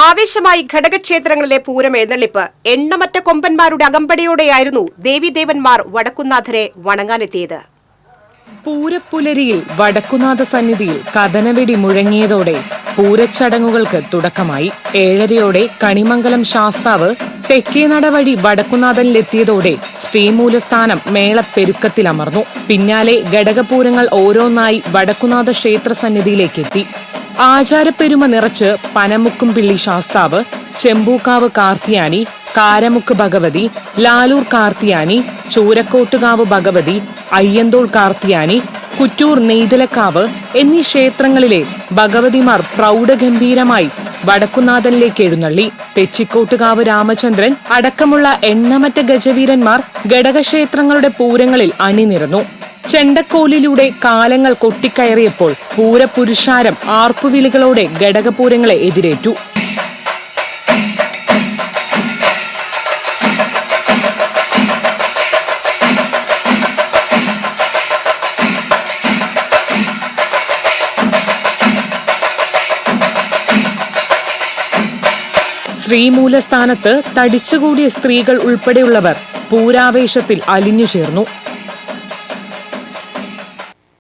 ആവേശമായി ഘടകക്ഷേത്രങ്ങളിലെ പൂരം എഴുന്നള്ളിപ്പ് എണ്ണമറ്റ കൊമ്പന്മാരുടെ അകമ്പടിയോടെയായിരുന്നു ദേവീദേവന്മാർ വടക്കുന്നാഥരെ വണങ്ങാനെത്തിയത്. പൂരപ്പുലരിയിൽ വടക്കുനാഥ സന്നിധിയിൽ കഥനവെടി മുഴങ്ങിയതോടെ പൂരച്ചടങ്ങുകൾക്ക് തുടക്കമായി. 7:30 കണിമംഗലം ശാസ്താവ് തെക്കേനട വഴി വടക്കുനാഥനിലെത്തിയതോടെ ശ്രീമൂലസ്ഥാനം മേളപ്പെരുക്കത്തിലമർന്നു. പിന്നാലെ ഘടകപൂരങ്ങൾ ഓരോന്നായി വടക്കുനാഥ ക്ഷേത്ര സന്നിധിയിലേക്കെത്തി. ആചാരപ്പെരുമ നിറച്ച് പനമുക്കുംപിള്ളി ശാസ്താവ്, ചെമ്പൂക്കാവ് കാർത്തിയാനി, കാരമുക്ക് ഭഗവതി, ലാലൂർ കാർത്തിയാനി, ചൂരക്കോട്ടുകാവ് ഭഗവതി, അയ്യന്തോൾ കാർത്തിയാനി, കുറ്റൂർ നെയ്തലക്കാവ് എന്നീ ക്ഷേത്രങ്ങളിലെ ഭഗവതിമാർ പ്രൗഢഗംഭീരമായി വടക്കുനാഥനിലേക്ക് എഴുന്നള്ളി. തെച്ചിക്കോട്ടുകാവ് രാമചന്ദ്രൻ അടക്കമുള്ള എണ്ണമറ്റ ഗജവീരന്മാർ ഘടകക്ഷേത്രങ്ങളുടെ പൂരങ്ങളിൽ അണിനിരന്നു. ചെണ്ടക്കോലിലൂടെ കാലങ്ങൾ കൊട്ടിക്കയറിയപ്പോൾ പൂരപുരുഷാരം ആർപ്പുവിളികളോടെ ഘടകപൂരങ്ങളെ എതിരേറ്റു. ശ്രീമൂലസ്ഥാനത്ത് തടിച്ചുകൂടിയ സ്ത്രീകൾ ഉൾപ്പെടെയുള്ളവർ പൂരാവേശത്തിൽ അലിഞ്ഞുചേർന്നു.